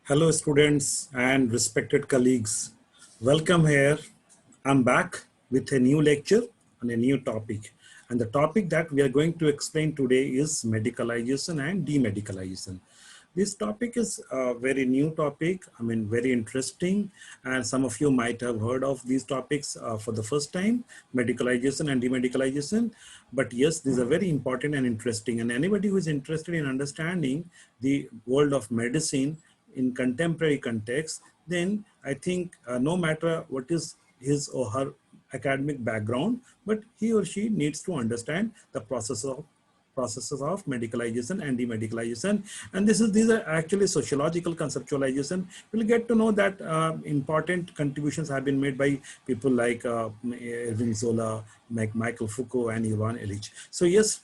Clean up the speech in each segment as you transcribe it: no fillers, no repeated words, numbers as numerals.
Hello, students and respected colleagues. Welcome here. I'm back with a new lecture on a new topic. And the topic that we are going to explain today is medicalization and demedicalization. This topic is a very new topic, very interesting. And some of you might have heard of these topics for the first time, medicalization and demedicalization. But yes, these are very important and interesting. And anybody who is interested in understanding the world of medicine in contemporary context, then I think no matter what is his or her academic background, but he or she needs to understand the processes of medicalization and demedicalization. And these are actually sociological conceptualization. We'll get to know that important contributions have been made by people like Irving Zola, Michael Foucault, and Ivan Illich. So yes,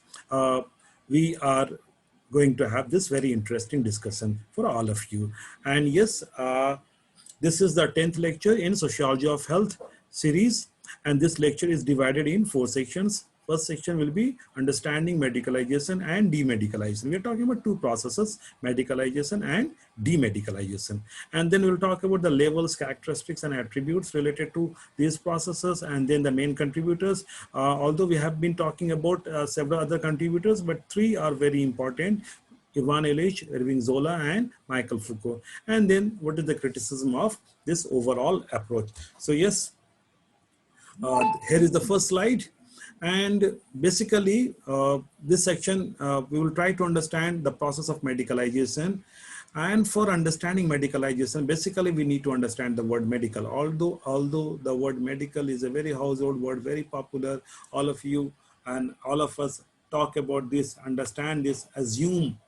we are going to have this very interesting discussion for all of you. And yes, this is the 10th lecture in Sociology of Health series. And this lecture is divided in 4 sections. First section will be understanding medicalization and demedicalization. We're talking about two processes, medicalization and demedicalization. And then we'll talk about the levels, characteristics, and attributes related to these processes, and then the main contributors. Although we have been talking about several other contributors, but 3 are very important. Ivan Illich, Irving Zola, and Michael Foucault. And then what is the criticism of this overall approach? So yes, here is the first slide. And basically, this section, we will try to understand the process of medicalization. And for understanding medicalization, basically we need to understand the word medical. Although the word medical is a very household word, very popular, all of you and all of us talk about this, understand this, assume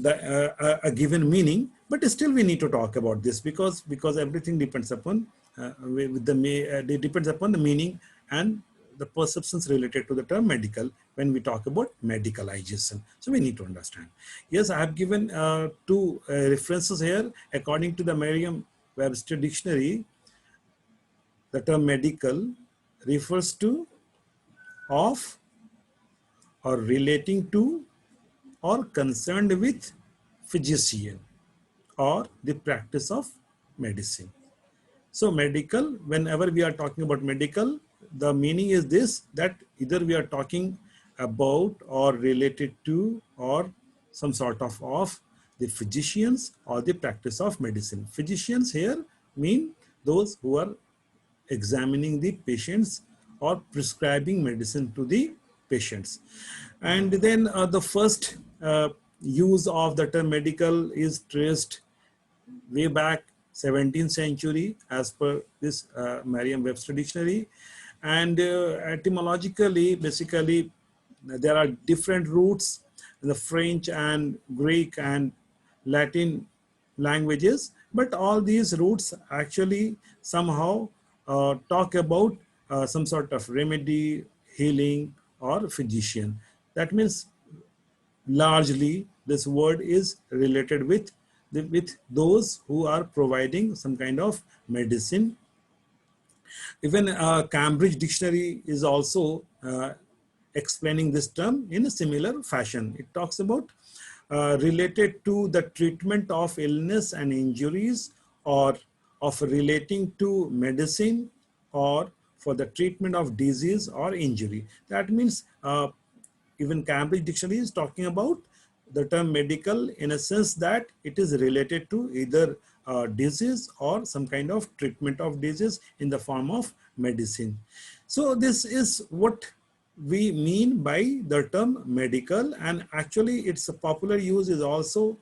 a given meaning, but still we need to talk about this because everything depends upon it depends upon the meaning and the perceptions related to the term medical when we talk about medicalization. So we need to understand. Yes, I have given two references here. According to the Merriam-Webster dictionary, the term medical refers to of or relating to or concerned with physician or the practice of medicine. So medical, whenever we are talking about medical, the meaning is this, that either we are talking about or related to or some sort of the physicians or the practice of medicine. Physicians here mean those who are examining the patients or prescribing medicine to the patients. And then the first use of the term medical is traced way back 17th century as per this Merriam-Webster dictionary. And etymologically, basically, there are different roots in the French and Greek and Latin languages, but all these roots actually somehow talk about some sort of remedy, healing, or physician. That means largely this word is related with those who are providing some kind of medicine. Even Cambridge Dictionary is also explaining this term in a similar fashion. It talks about related to the treatment of illness and injuries, or of relating to medicine, or for the treatment of disease or injury. That means even Cambridge Dictionary is talking about the term medical in a sense that it is related to either disease or some kind of treatment of disease in the form of medicine. So this is what we mean by the term medical, and actually its popular use is also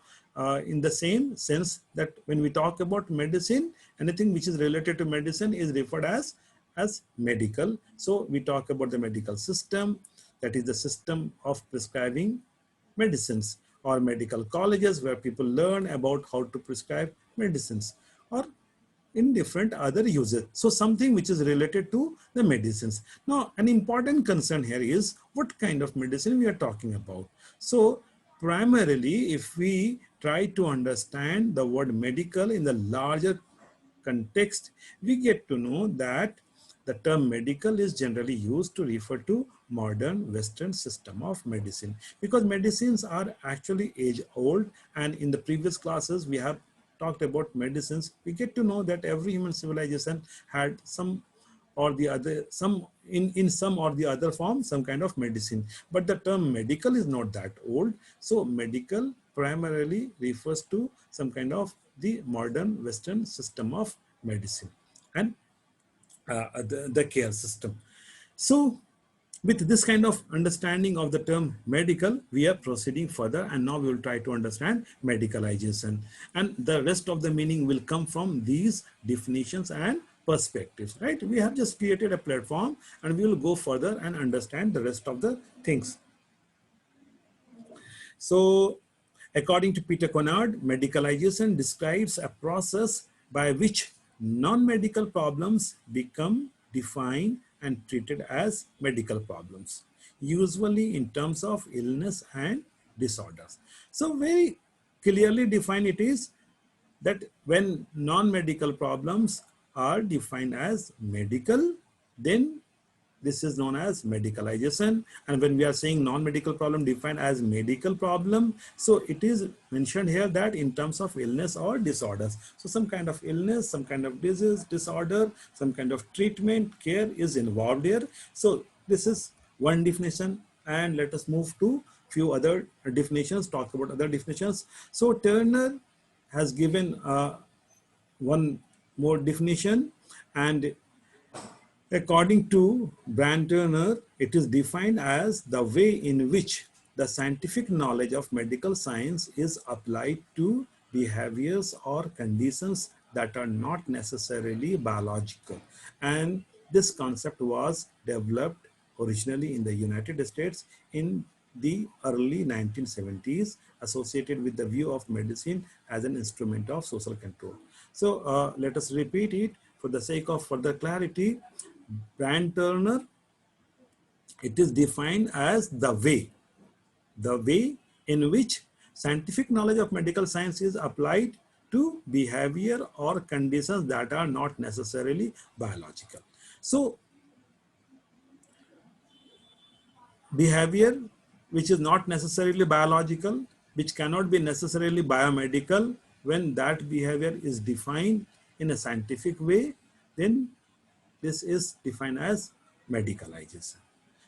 in the same sense, that when we talk about medicine, anything which is related to medicine is referred as medical. So we talk about the medical system, that is the system of prescribing medicines, or medical colleges where people learn about how to prescribe medicines, or in different other uses. So something which is related to the medicines. Now, an important concern here is what kind of medicine we are talking about. So primarily, if we try to understand the word medical in the larger context, we get to know that the term medical is generally used to refer to modern Western system of medicine, because medicines are actually age old. And in the previous classes, we have talked about medicines. We get to know that every human civilization had some or the other, some in some or the other form, some kind of medicine. But the term medical is not that old. So medical primarily refers to some kind of the modern Western system of medicine and the care system. So with this kind of understanding of the term medical, we are proceeding further, and now we will try to understand medicalization. And the rest of the meaning will come from these definitions and perspectives, right? We have just created a platform, and we will go further and understand the rest of the things. So according to Peter Conard, medicalization describes a process by which non-medical problems become defined and treated as medical problems, usually in terms of illness and disorders. So very clearly defined it is that when non-medical problems are defined as medical, then this is known as medicalization. And when we are saying non-medical problem defined as medical problem, so it is mentioned here that in terms of illness or disorders. So some kind of illness, some kind of disease, disorder, some kind of treatment, care is involved here. So this is one definition, and let us move to few other definitions, talk about other definitions. So Turner has given one more definition, and according to Brand Turner, it is defined as the way in which the scientific knowledge of medical science is applied to behaviors or conditions that are not necessarily biological. And this concept was developed originally in the United States in the early 1970s, associated with the view of medicine as an instrument of social control. So let us repeat it for the sake of further clarity. Brand Turner, it is defined as the way in which scientific knowledge of medical science is applied to behavior or conditions that are not necessarily biological. So behavior which is not necessarily biological, which cannot be necessarily biomedical, when that behavior is defined in a scientific way, then this is defined as medicalization.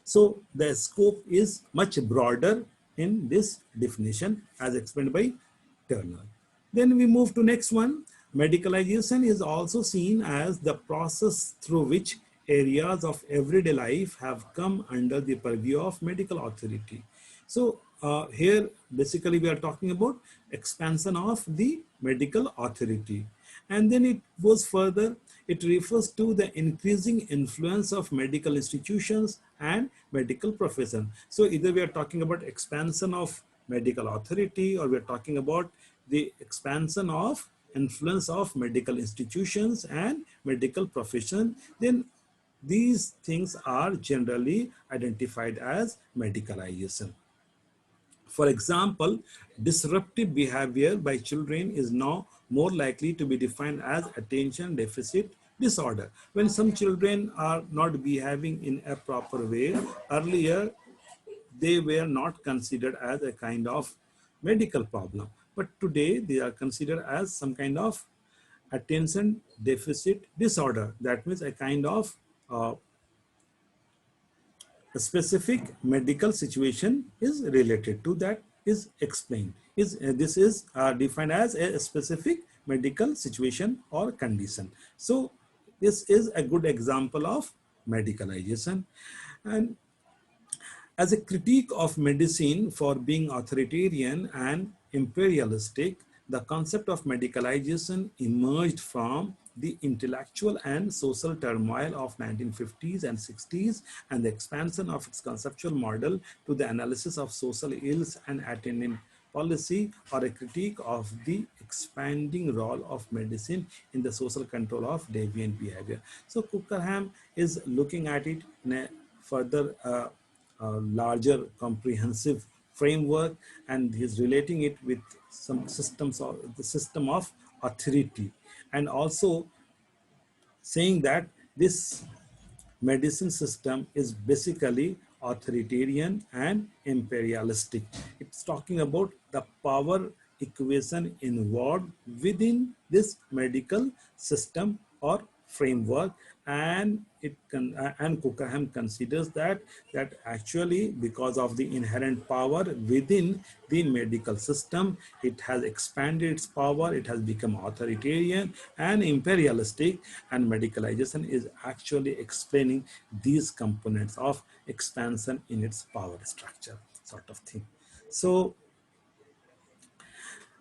So the scope is much broader in this definition as explained by Turner. Then we move to next one. Medicalization is also seen as the process through which areas of everyday life have come under the purview of medical authority. So here basically we are talking about expansion of the medical authority. And then it goes further. It refers to the increasing influence of medical institutions and medical profession. So either we are talking about expansion of medical authority, or we are talking about the expansion of influence of medical institutions and medical profession. Then these things are generally identified as medicalization. For example, disruptive behavior by children is now more likely to be defined as attention deficit disorder. When some children are not behaving in a proper way, earlier they were not considered as a kind of medical problem. But today they are considered as some kind of attention deficit disorder. That means a kind of a specific medical situation is related to that, is explained. This is defined as a specific medical situation or condition. So this is a good example of medicalization. And as a critique of medicine for being authoritarian and imperialistic, the concept of medicalization emerged from the intellectual and social turmoil of 1950s and 60s, and the expansion of its conceptual model to the analysis of social ills and attendant policy, or a critique of the expanding role of medicine in the social control of deviant behavior. So Cookerham is looking at it in a further larger comprehensive framework, and he's relating it with some systems of the system of authority, and also saying that this medicine system is basically authoritarian, and imperialistic. It's talking about the power equation involved within this medical system or framework, and Cochrane considers that actually, because of the inherent power within the medical system, it has expanded its power, it has become authoritarian and imperialistic, and medicalization is actually explaining these components of expansion in its power structure, sort of thing. So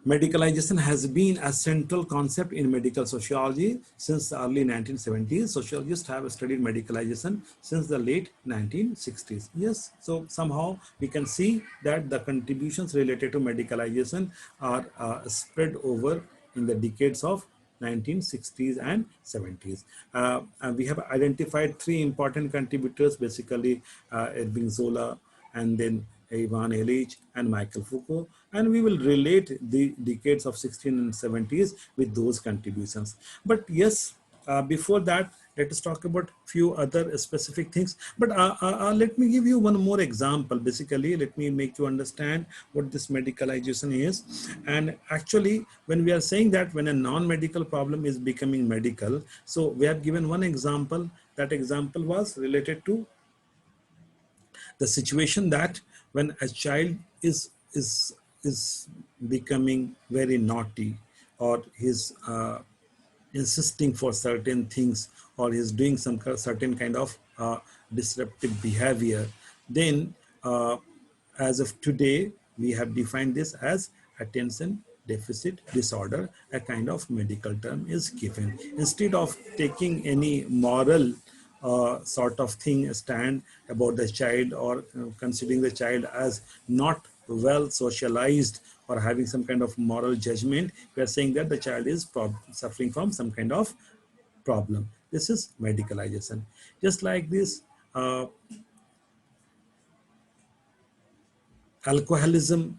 medicalization has been a central concept in medical sociology since the early 1970s. Sociologists have studied medicalization since the late 1960s. Yes, so somehow we can see that the contributions related to medicalization are spread over in the decades of 1960s and 70s. And we have identified three important contributors, basically Irving Zola, and then Ivan Illich and Michael Foucault, and we will relate the decades of 16 and 70s with those contributions. But yes, before that, let us talk about few other specific things. But let me give you one more example. Basically, let me make you understand what this medicalization is. And actually, when we are saying that when a non-medical problem is becoming medical, so we have given one example. That example was related to the situation that when a child is becoming very naughty, or he's insisting for certain things, or he's doing some certain kind of disruptive behavior, then as of today we have defined this as attention deficit disorder. A kind of medical term is given instead of taking any moral sort of thing stand about the child, or considering the child as not well socialized or having some kind of moral judgment. We are saying that the child is suffering from some kind of problem. This is medicalization. Just like this, alcoholism,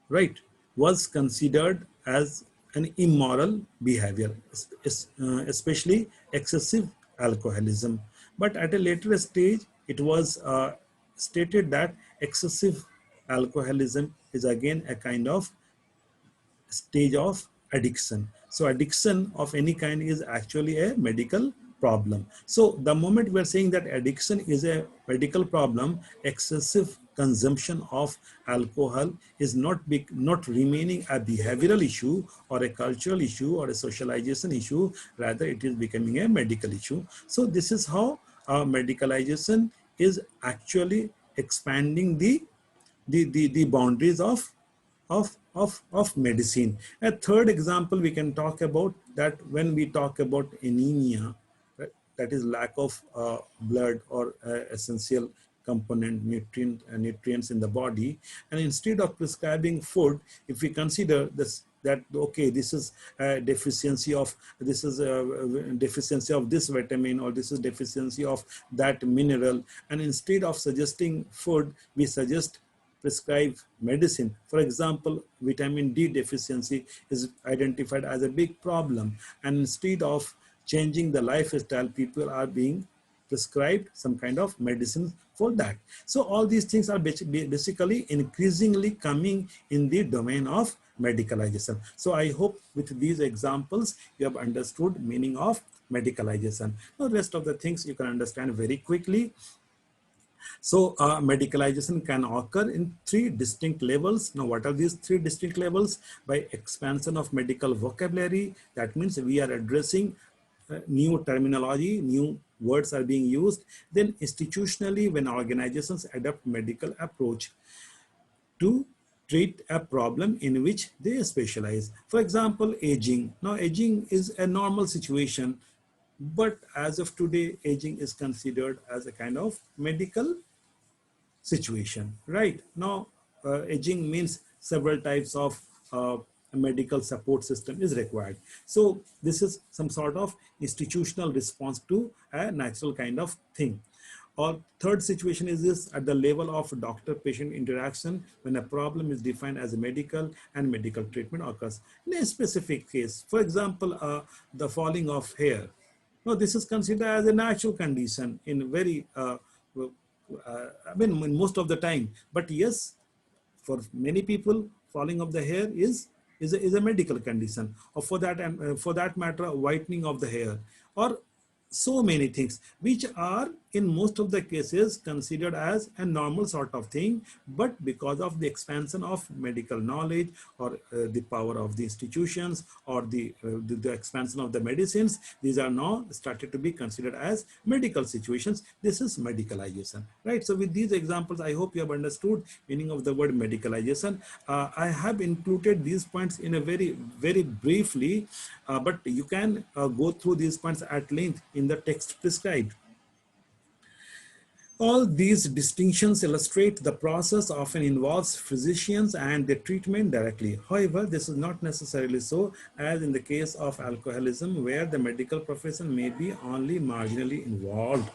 right, was considered as an immoral behavior, especially excessive alcoholism. But at a later stage, it was stated that excessive alcoholism is again a kind of stage of addiction. So addiction of any kind is actually a medical problem. So the moment we're saying that addiction is a medical problem, excessive consumption of alcohol is not remaining a behavioral issue or a cultural issue or a socialization issue, rather it is becoming a medical issue. So this is how medicalization is actually expanding the boundaries of medicine. A third example we can talk about, that when we talk about anemia, right, that is lack of blood or essential component nutrients in the body, and instead of prescribing food, if we consider this, that okay, this is a deficiency of this vitamin, or this is deficiency of that mineral, and instead of suggesting food, we suggest prescribe medicine. For example, vitamin D deficiency is identified as a big problem, and instead of changing the lifestyle, people are being prescribed some kind of medicine for that. So all these things are basically increasingly coming in the domain of medicalization. So I hope with these examples you have understood meaning of medicalization. Now rest of the things you can understand very quickly. So medicalization can occur in three distinct levels. Now, what are these three distinct levels? By expansion of medical vocabulary. That means we are addressing new terminology, new words are being used. Then institutionally, when organizations adopt medical approach to treat a problem in which they specialize. For example, aging. Now, aging is a normal situation, but as of today, aging is considered as a kind of medical situation. Right now, aging means several types of medical support system is required. So this is some sort of institutional response to a natural kind of thing. Or third situation is this at the level of doctor-patient interaction, when a problem is defined as a medical and medical treatment occurs in a specific case. For example, the falling of hair. Now, this is considered as a natural condition in very I mean, most of the time. But yes, for many people, falling of the hair is a medical condition, or for that matter, whitening of the hair, or so many things which are in most of the cases considered as a normal sort of thing, but because of the expansion of medical knowledge, or the power of the institutions, or the expansion of the medicines, these are now started to be considered as medical situations. This is medicalization, right? So with these examples, I hope you have understood meaning of the word medicalization. I have included these points in a very briefly, but you can go through these points at length in the text prescribed. All these distinctions illustrate the process often involves physicians and their treatment directly. However, this is not necessarily so, as in the case of alcoholism, where the medical profession may be only marginally involved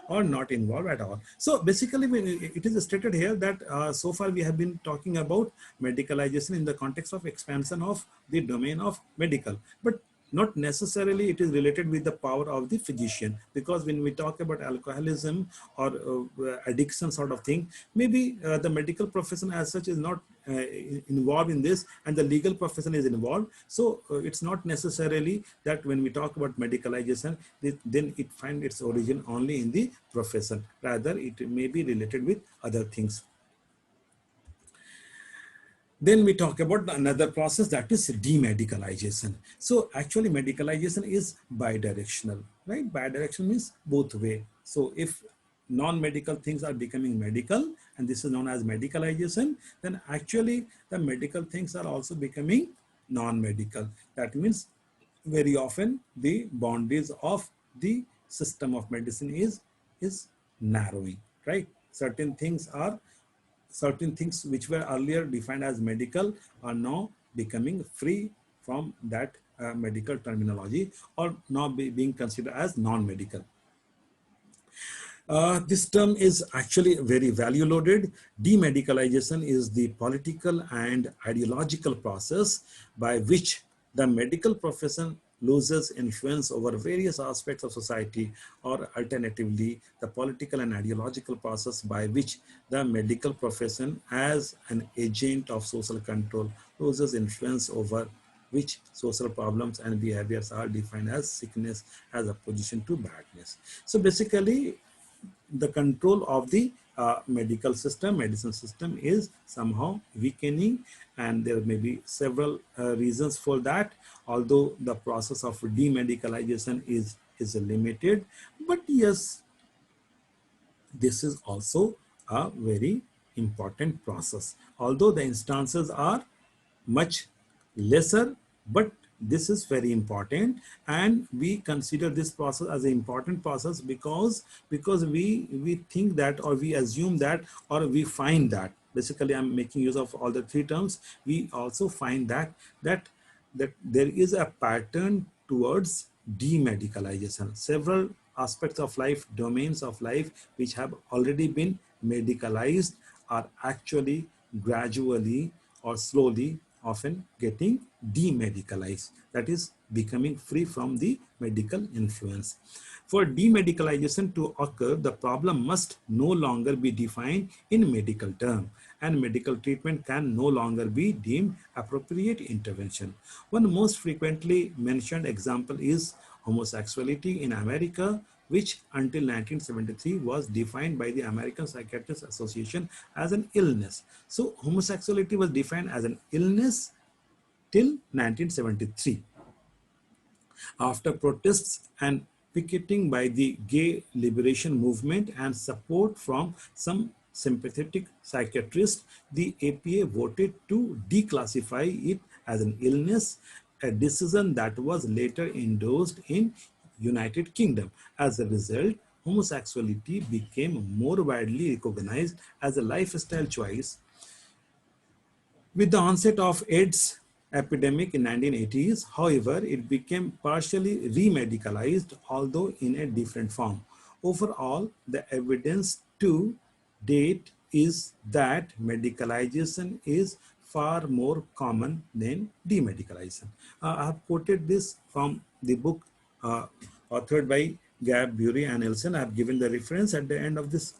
or not involved at all. So basically, it is stated here that so far we have been talking about medicalization in the context of expansion of the domain of medical. But not necessarily it is related with the power of the physician, because when we talk about alcoholism or addiction sort of thing, maybe the medical profession as such is not involved in this, and the legal profession is involved. So it's not necessarily that when we talk about medicalization, then it finds its origin only in the profession. Rather, it may be related with other things. Then we talk about another process, that is demedicalization. So actually medicalization is bidirectional, right? Bidirectional means both way. So if non-medical things are becoming medical, and this is known as medicalization, then actually the medical things are also becoming non-medical. That means very often the boundaries of the system of medicine is narrowing, right? Certain things which were earlier defined as medical are now becoming free from that medical terminology, or now being considered as non-medical. This term is actually very value loaded. Demedicalization is the political and ideological process by which the medical profession loses influence over various aspects of society, or alternatively, the political and ideological process by which the medical profession as an agent of social control loses influence over which social problems and behaviors are defined as sickness as opposition to badness. So basically, the control of the medical system, medicine system is somehow weakening, and there may be several reasons for that, although the process of demedicalization is limited. But yes, this is also a very important process, although the instances are much lesser, but this is very important, and we consider this process as an important process because we think that, or we assume that, or we find that, basically I'm making use of all the three terms, we also find that there is a pattern towards demedicalization. Several aspects of life, domains of life which have already been medicalized are actually gradually or slowly often getting demedicalized, that is becoming free from the medical influence. For demedicalization to occur, the problem must no longer be defined in medical terms, and medical treatment can no longer be deemed appropriate intervention. One most frequently mentioned example is homosexuality in America, which until 1973 was defined by the American Psychiatrists Association as an illness. So homosexuality was defined as an illness till 1973. After protests and picketing by the gay liberation movement and support from some sympathetic psychiatrists, the APA voted to declassify it as an illness, a decision that was later endorsed in United Kingdom. As a result, homosexuality became more widely recognized as a lifestyle choice. With the onset of AIDS epidemic in 1980s, however, it became partially remedicalized, although in a different form. Overall, the evidence to date is that medicalization is far more common than demedicalization. I have quoted this from the book authored by Gab, Bury, and Elson. I have given the reference at the end of this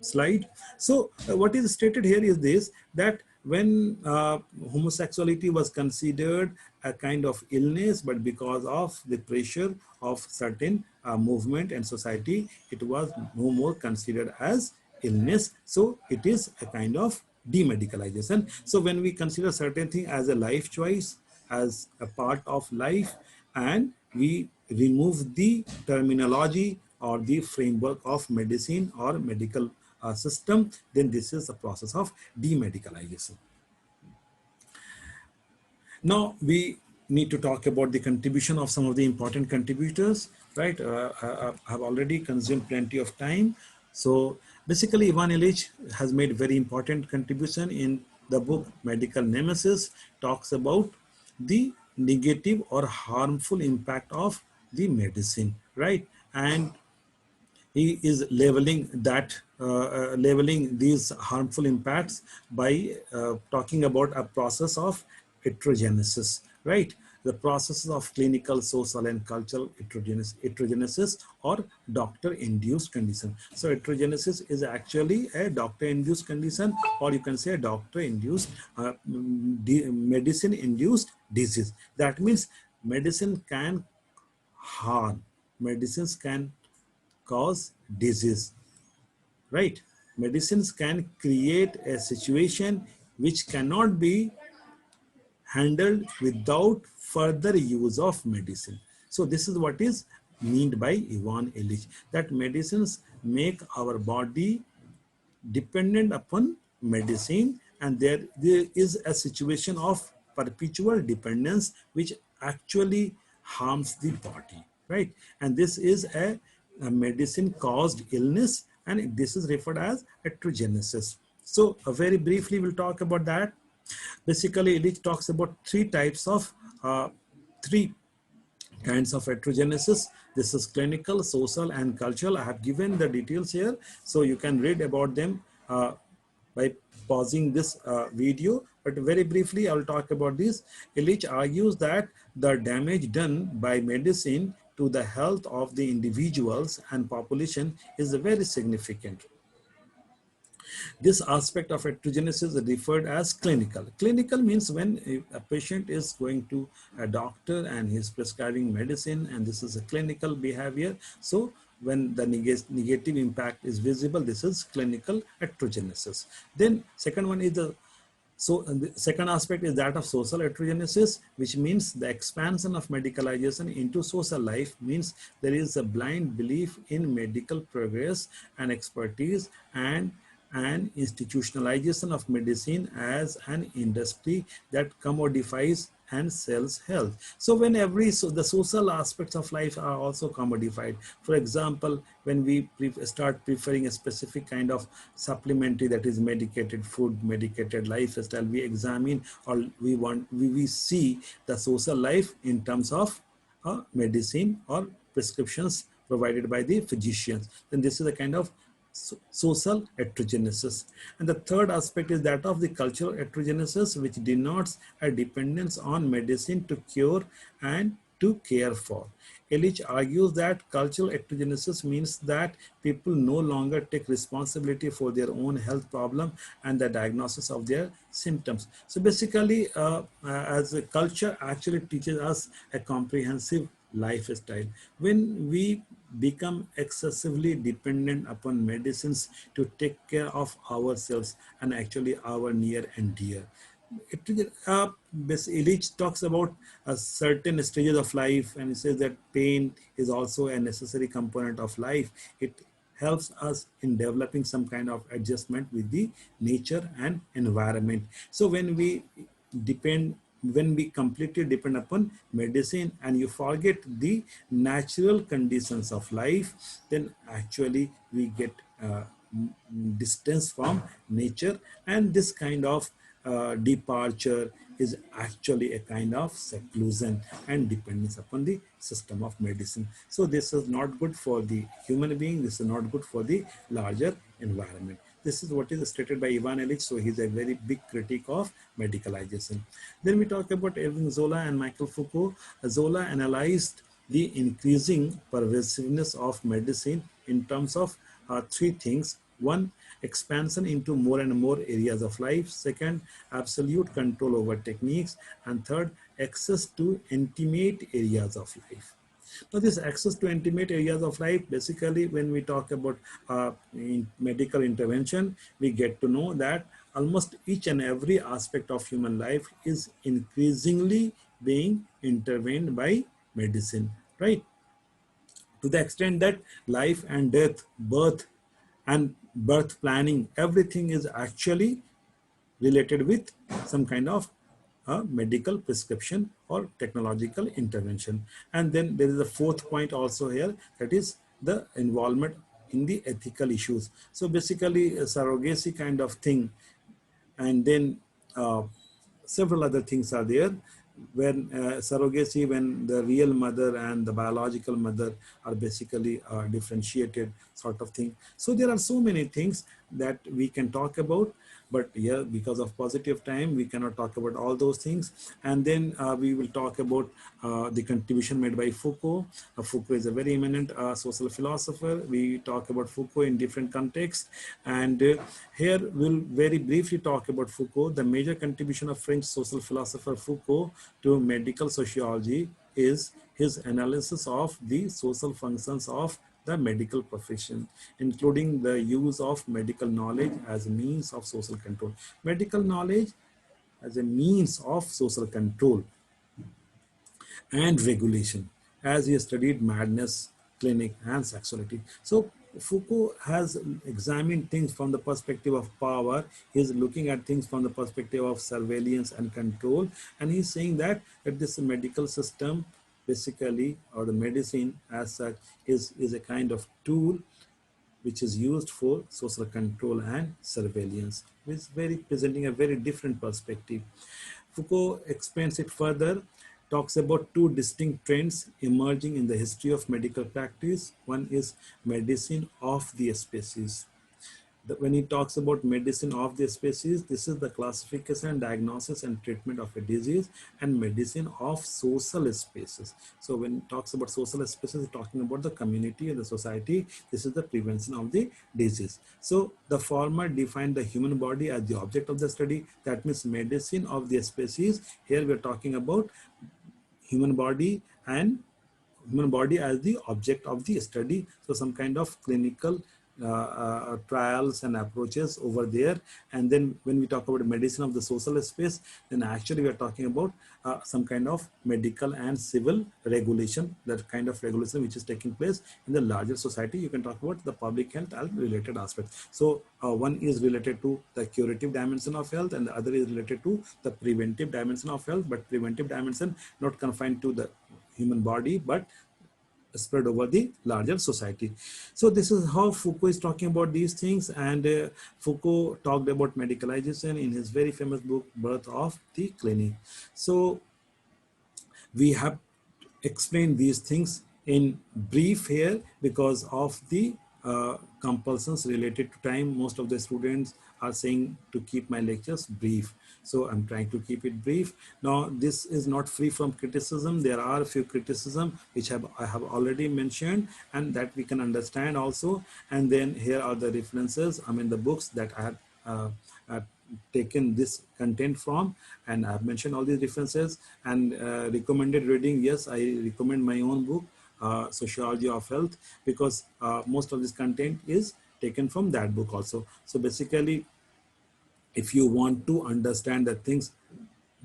slide. So what is stated here is this, that when homosexuality was considered a kind of illness, but because of the pressure of certain movement and society, it was no more considered as illness. So it is a kind of demedicalization. So when we consider certain thing as a life choice, as a part of life, and we remove the terminology or the framework of medicine or medical system, then this is the process of demedicalization. Now we need to talk about the contribution of some of the important contributors, right? I have already consumed plenty of time. So basically, Ivan Illich has made very important contribution in the book Medical Nemesis, talks about the negative or harmful impact of the medicine, right? And he is leveling these harmful impacts by talking about a process of heterogenesis, right? The processes of clinical, social, and cultural heterogenesis or doctor-induced condition. So heterogenesis is actually a doctor-induced condition, or you can say a doctor-induced medicine-induced disease. That means medicine can harm, medicines can cause disease, right? Medicines can create a situation which cannot be handled without further use of medicine. So this is what is meant by Ivan Illich, that medicines make our body dependent upon medicine, and there is a situation of perpetual dependence which actually harms the body, right? And this is a medicine caused illness, and this is referred as heterogenesis. So very briefly we'll talk about that. Basically Illich talks about three kinds of heterogenesis. This is clinical, social, and cultural. I have given the details here, so you can read about them by pausing this video. But very briefly, I'll talk about this. Illich argues that the damage done by medicine to the health of the individuals and population is very significant. This aspect of heterogenesis is referred as clinical. Clinical means when a patient is going to a doctor and he's prescribing medicine, and this is a clinical behavior. So when the negative impact is visible, this is clinical heterogenesis. Then second one is the second aspect is that of social heterogenesis, which means the expansion of medicalization into social life means there is a blind belief in medical progress and expertise, and an institutionalization of medicine as an industry that commodifies and sells health. So when the social aspects of life are also commodified. For example, when we start preferring a specific kind of supplementary, that is medicated food, medicated lifestyle, we examine, or we see the social life in terms of medicine or prescriptions provided by the physicians. Then this is a kind of social heterogenesis. And the third aspect is that of the cultural heterogenesis, which denotes a dependence on medicine to cure and to care for. Illich argues that cultural heterogenesis means that people no longer take responsibility for their own health problem and the diagnosis of their symptoms. So basically, as a culture actually teaches us a comprehensive lifestyle. When we become excessively dependent upon medicines to take care of ourselves and actually our near and dear, Illich talks about a certain stages of life, and he says that pain is also a necessary component of life. It helps us in developing some kind of adjustment with the nature and environment. So when we completely depend upon medicine and you forget the natural conditions of life, then actually we get distance from nature, and this kind of departure is actually a kind of seclusion and dependence upon the system of medicine. So this is not good for the human being, this is not good for the larger environment. This is what is stated by Ivan Illich. So he's a very big critic of medicalization. Then we talk about Irving Zola and Michael Foucault. Zola analyzed the increasing pervasiveness of medicine in terms of three things. One, expansion into more and more areas of life. Second, absolute control over techniques. And third, access to intimate areas of life. Now, this access to intimate areas of life, basically, when we talk about medical intervention, we get to know that almost each and every aspect of human life is increasingly being intervened by medicine, right? To the extent that life and death, birth and birth planning, everything is actually related with some kind of medical prescription or technological intervention. And then there is a fourth point also here, that is the involvement in the ethical issues. So basically a surrogacy kind of thing, and then uh, several other things are there. When surrogacy, when the real mother and the biological mother are basically differentiated sort of thing. So there are so many things that we can talk about, but yeah, because of positive time, we cannot talk about all those things. And then we will talk about the contribution made by Foucault. Foucault is a very eminent social philosopher. We talk about Foucault in different contexts. And here we'll very briefly talk about Foucault. The major contribution of French social philosopher Foucault to medical sociology is his analysis of the social functions of the medical profession, including the use of medical knowledge as a means of social control. Medical knowledge as a means of social control and regulation, as he studied madness, clinic, and sexuality. So Foucault has examined things from the perspective of power. He's looking at things from the perspective of surveillance and control. And he's saying that this medical system, basically, or the medicine as such, is a kind of tool which is used for social control and surveillance, which is very presenting a very different perspective. Foucault explains it further, talks about two distinct trends emerging in the history of medical practice. One is medicine of the species. When he talks about medicine of the species, this is the classification, diagnosis, and treatment of a disease, and medicine of social spaces. So when he talks about social spaces, he's talking about the community and the society. This is the prevention of the disease. So the former defined the human body as the object of the study. That means medicine of the species. Here we're talking about human body and human body as the object of the study. So some kind of clinical trials and approaches over there. And then when we talk about medicine of the social space, then actually we are talking about some kind of medical and civil regulation, that kind of regulation which is taking place in the larger society. You can talk about the public health and related aspects. So one is related to the curative dimension of health, and the other is related to the preventive dimension of health, but preventive dimension not confined to the human body, but spread over the larger society. So this is how Foucault is talking about these things. And Foucault talked about medicalization in his very famous book, Birth of the Clinic. So we have explained these things in brief here because of the compulsions related to time. Most of the students are saying to keep my lectures brief, so I'm trying to keep it brief. Now this is not free from criticism. There are a few criticism which I have already mentioned, and that we can understand also. And then here are the references, I mean the books that I have taken this content from, and I've mentioned all these references. And recommended reading, yes, I recommend my own book, Sociology of Health, because most of this content is taken from that book also. So basically, if you want to understand the things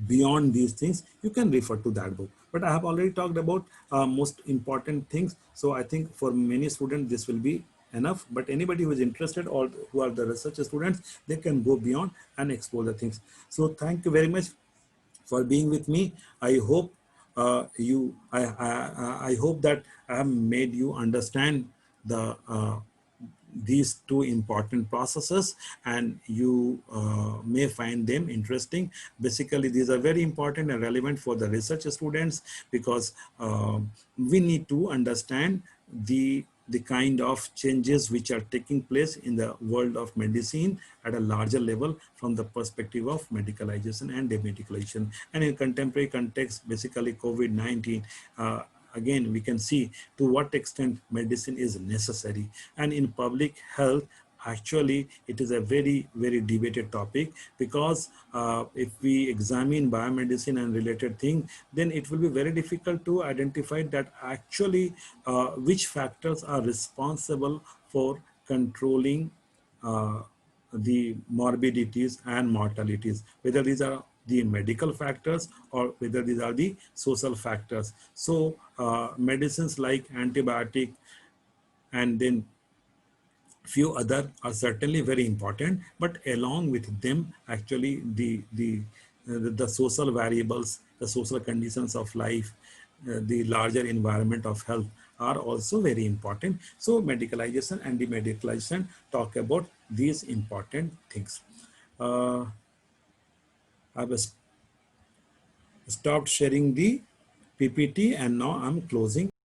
beyond these things, you can refer to that book. But I have already talked about most important things. So I think for many students, this will be enough. But anybody who is interested or who are the research students, they can go beyond and explore the things. So thank you very much for being with me. I hope I hope that I have made you understand the these two important processes, and you may find them interesting. Basically, these are very important and relevant for the research students, because we need to understand the kind of changes which are taking place in the world of medicine at a larger level from the perspective of medicalization and demedicalization. And in contemporary context, basically COVID-19, again, we can see to what extent medicine is necessary. And in public health, actually it is a very debated topic, because if we examine biomedicine and related thing, then it will be very difficult to identify that actually which factors are responsible for controlling the morbidities and mortalities, whether these are the medical factors or whether these are the social factors. So medicines like antibiotic and then few other are certainly very important, but along with them actually the social variables, the social conditions of life, the larger environment of health are also very important. So medicalization and demedicalization talk about these important things. I've stopped sharing the PPT and now I'm closing.